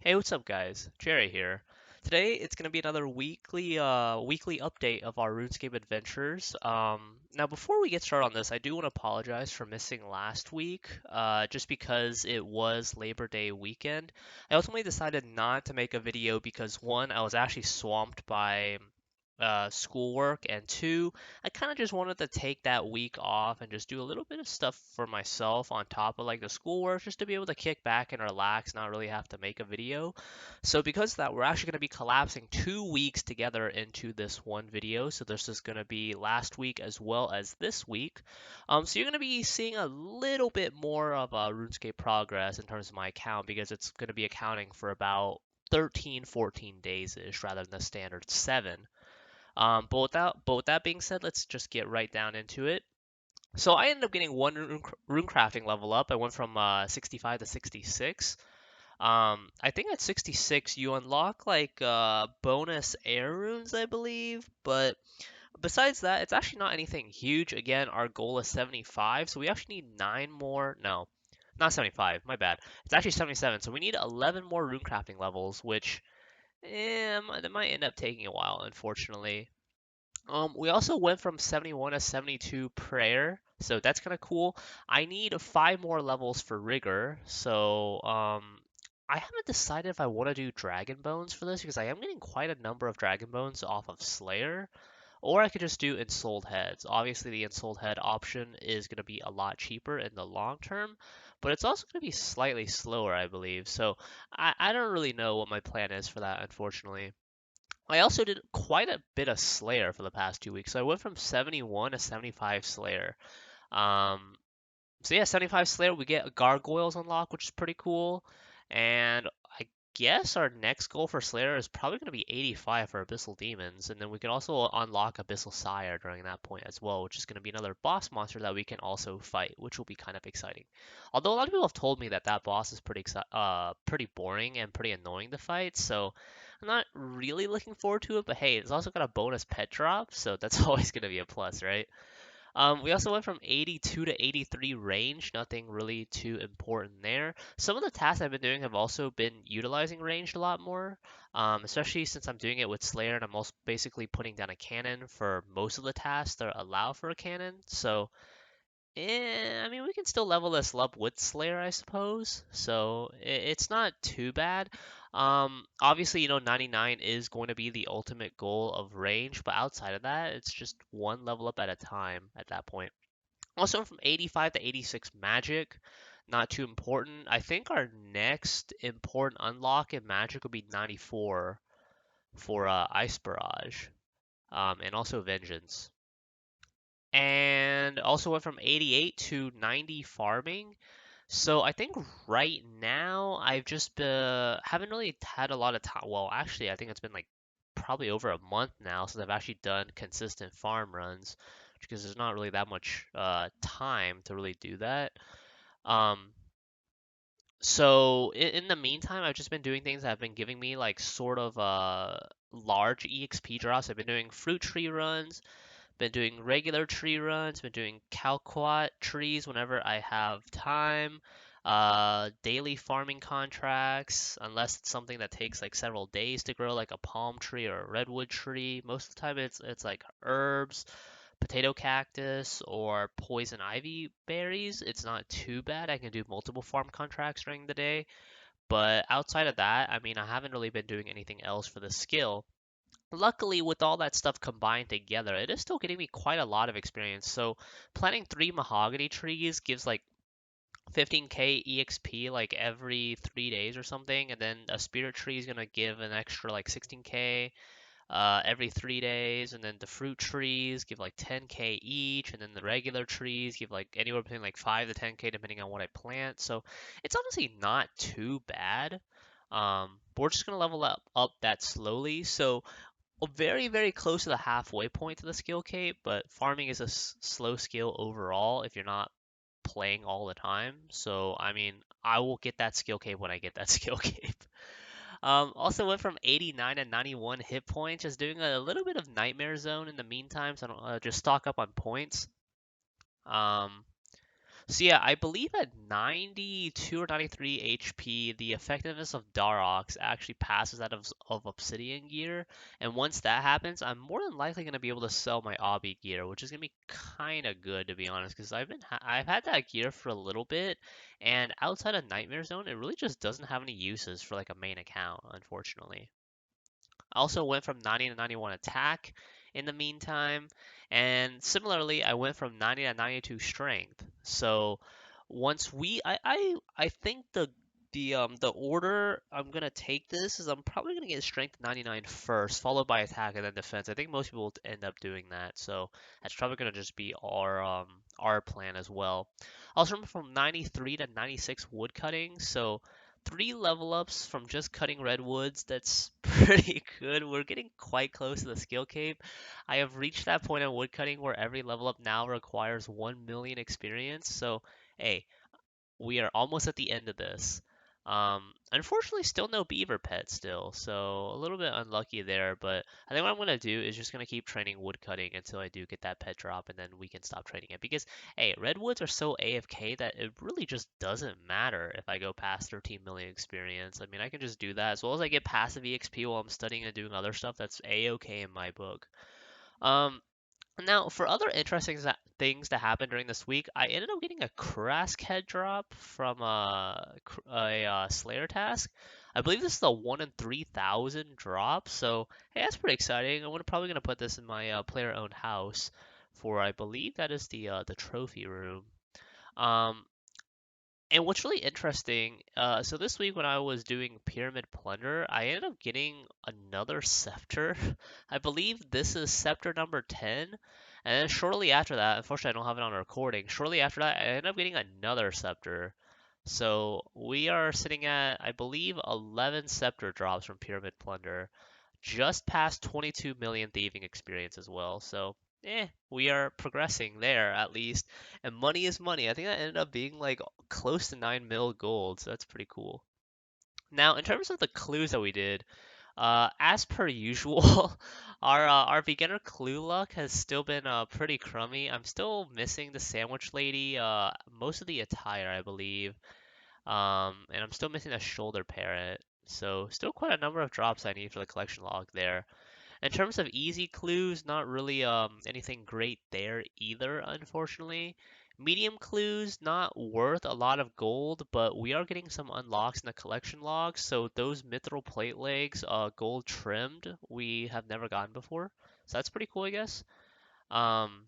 Hey, what's up, guys? Jerry here. Today it's gonna be another weekly update of our RuneScape adventures. Now before we get started on this, I do want to apologize for missing last week, just because it was Labor Day weekend. I ultimately decided not to make a video because one, I was actually swamped by schoolwork, and two, I kind of just wanted to take that week off and just do a little bit of stuff for myself on top of like the schoolwork, just to be able to kick back and relax, not really have to make a video. So because of that, we're actually going to be collapsing 2 weeks together into this one video. So this is going to be last week as well as this week. So you're going to be seeing a little bit more of RuneScape progress in terms of my account because it's going to be accounting for about 13, 14 days ish rather than the standard 7. But with that being said, let's just get right down into it. So I ended up getting one rune crafting level up. I went from 65 to 66. I think at 66 you unlock like bonus air runes, I believe. But besides that, it's actually not anything huge. Again, our goal is 75, so we actually need 9 more. No, not 75. My bad. It's actually 77. So we need 11 more rune crafting levels, which that might end up taking a while, unfortunately. We also went from 71 to 72 prayer, so that's kind of cool. I need 5 more levels for rigor, so I haven't decided if I want to do dragon bones for this because I am getting quite a number of dragon bones off of Slayer, or I could just do ensouled heads. Obviously, the ensouled head option is going to be a lot cheaper in the long term, but it's also going to be slightly slower, I believe. So I don't really know what my plan is for that, unfortunately. I also did quite a bit of Slayer for the past 2 weeks. So I went from 71 to 75 Slayer. Um, so yeah, 75 Slayer, we get Gargoyles unlocked, which is pretty cool. And I guess our next goal for Slayer is probably going to be 85 for Abyssal Demons. And then we can also unlock Abyssal Sire during that point as well, which is going to be another boss monster that we can also fight, which will be kind of exciting. Although a lot of people have told me that that boss is pretty boring and pretty annoying to fight, so I'm not really looking forward to it. But hey, it's also got a bonus pet drop, so that's always going to be a plus, right? We also went from 82 to 83 range, nothing really too important there. Some of the tasks I've been doing have also been utilizing ranged a lot more, especially since I'm doing it with Slayer and I'm also basically putting down a cannon for most of the tasks that allow for a cannon. So I mean, we can still level this up with Slayer, I suppose. So it's not too bad. Obviously, 99 is going to be the ultimate goal of range, but outside of that, it's just one level up at a time at that point. Also, from 85 to 86 magic, not too important. I think our next important unlock in magic would be 94 for Ice Barrage, and also Vengeance. And also went from 88 to 90 farming. So I think right now I've just haven't really had a lot of time. Well, actually, I think it's been like probably over a month now since I've actually done consistent farm runs because there's not really that much time to really do that. Um, so in the meantime, I've just been doing things that have been giving me like sort of large EXP drops. I've been doing fruit tree runs, been doing regular tree runs, been doing calquat trees whenever I have time. Daily farming contracts, unless it's something that takes like several days to grow, like a palm tree or a redwood tree. Most of the time, it's like herbs, potato cactus, or poison ivy berries. It's not too bad. I can do multiple farm contracts during the day. But outside of that, I mean, I haven't really been doing anything else for the skill. Luckily, with all that stuff combined together, it is still getting me quite a lot of experience. So, planting 3 mahogany trees gives like 15k EXP like every 3 days or something, and then a spirit tree is gonna give an extra like 16k every 3 days, and then the fruit trees give like 10k each, and then the regular trees give like anywhere between like 5 to 10k depending on what I plant. So it's honestly not too bad. But we're just gonna level up that slowly. So very, very close to the halfway point to the skill cape, but farming is a slow skill overall if you're not playing all the time. So, I mean, I will get that skill cape when I get that skill cape. Also went from 89 to 91 hit points, just doing a little bit of Nightmare Zone in the meantime, so I don't just stock up on points. Um, So yeah, I believe at 92 or 93 HP, the effectiveness of Darox actually passes that of Obsidian gear, and once that happens, I'm more than likely going to be able to sell my Obby gear, which is going to be kind of good to be honest, because I've had that gear for a little bit, and outside of Nightmare Zone, it really just doesn't have any uses for like a main account, unfortunately. I also went from 90 to 91 attack in the meantime, and similarly, I went from 90 to 92 strength. So once I think the order I'm gonna take this is I'm probably gonna get strength 99 first, followed by attack and then defense. I think most people will end up doing that, so that's probably gonna just be our plan as well. I also went from 93 to 96 wood cutting, so three level ups from just cutting redwoods. That's pretty good. We're getting quite close to the skill cape. I have reached that point in woodcutting where every level up now requires 1 million experience. So, hey, we are almost at the end of this. Unfortunately, still no beaver pet still, so a little bit unlucky there. But I think what I'm gonna do is just gonna keep training woodcutting until I do get that pet drop, and then we can stop training it. Because hey, redwoods are so AFK that it really just doesn't matter if I go past 13 million experience. I mean, I can just do that as long as I get passive EXP while I'm studying and doing other stuff. That's a-okay in my book. Um, Now, for other interesting things that happened during this week, I ended up getting a Krask head drop from a Slayer task. I believe this is a 1 in 3,000 drop, so hey, that's pretty exciting. I'm probably gonna put this in my player-owned house for I believe that is the trophy room. Um, and what's really interesting, so this week when I was doing Pyramid Plunder, I ended up getting another scepter. I believe this is scepter number 10. And then shortly after that, unfortunately I don't have it on a recording, shortly after that I ended up getting another scepter. So we are sitting at, I believe, 11 scepter drops from Pyramid Plunder, just past 22 million thieving experience as well. So, we are progressing there at least. And money is money. I think that ended up being like close to 9 mil gold, so that's pretty cool. Now, in terms of the clues that we did, as per usual, our beginner clue luck has still been pretty crummy. I'm still missing the sandwich lady, most of the attire, I believe, and I'm still missing a shoulder parrot. So still quite a number of drops I need for the collection log there. In terms of easy clues, not really anything great there either, unfortunately. Medium clues, not worth a lot of gold, but we are getting some unlocks in the collection logs. So those mithril plate legs, gold trimmed, we have never gotten before. So that's pretty cool, I guess. Um,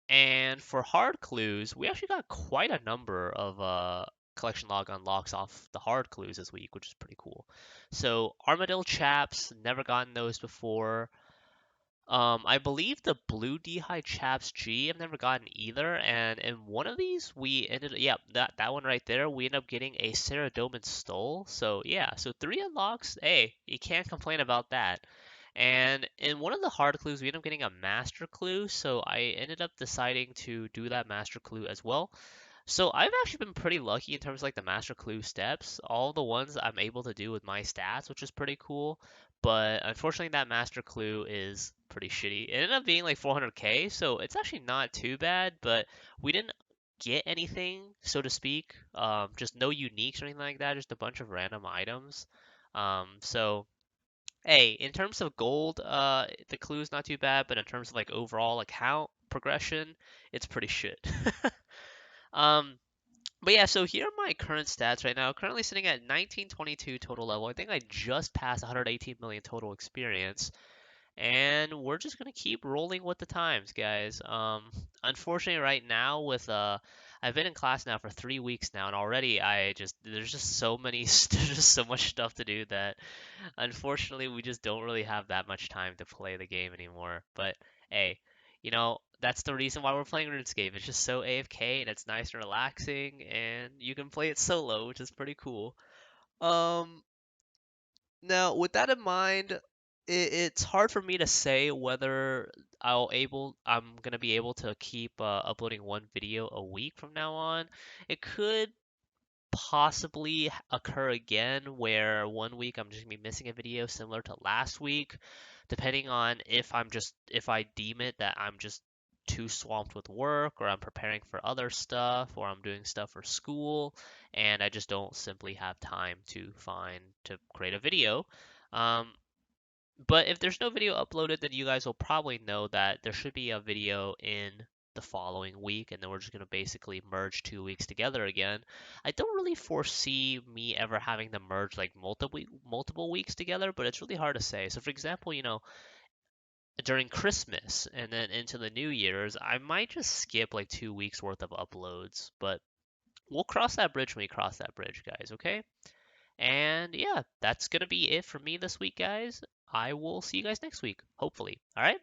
and for hard clues, we actually got quite a number of collection log unlocks off the hard clues this week, which is pretty cool. So armadillo chaps, never gotten those before. I believe the blue D'hide chaps G I've never gotten either, and in one of these we ended, yeah, that one right there, we ended up getting a Ceradomin Stole. So yeah, so three unlocks. Hey, you can't complain about that. And in one of the hard clues, we ended up getting a master clue, so I ended up deciding to do that master clue as well. So I've actually been pretty lucky in terms of like the master clue steps, all the ones I'm able to do with my stats, which is pretty cool. But unfortunately, that master clue is pretty shitty. It ended up being like 400k, so it's actually not too bad. But we didn't get anything, so to speak. Just no uniques or anything like that. Just a bunch of random items. So hey, in terms of gold, the clue is not too bad. But in terms of like overall account progression, it's pretty shit. um. But yeah, so here are my current stats right now. Currently sitting at 1922 total level. I think I just passed 118 million total experience. And we're just gonna keep rolling with the times, guys. Unfortunately, right now I've been in class now for 3 weeks now, and already there's just so many, there's just so much stuff to do that unfortunately, we just don't really have that much time to play the game anymore. But hey, that's the reason why we're playing RuneScape. It's just so AFK and it's nice and relaxing, and you can play it solo, which is pretty cool. Um, Now with that in mind, it's hard for me to say whether I'm gonna be able to keep uploading one video a week from now on. It could possibly occur again where one week I'm just gonna be missing a video similar to last week, depending on if I deem it that I'm just too swamped with work, or I'm preparing for other stuff, or I'm doing stuff for school, and I just don't simply have time to create a video. Um, but if there's no video uploaded, then you guys will probably know that there should be a video in the following week, and then we're just going to basically merge 2 weeks together again. I don't really foresee me ever having to merge like multiple weeks together, but it's really hard to say. So for example, during Christmas and then into the New Year's, I might just skip like 2 weeks worth of uploads, but we'll cross that bridge when we cross that bridge, guys, okay? And yeah, that's gonna be it for me this week, guys. I will see you guys next week, hopefully. All right?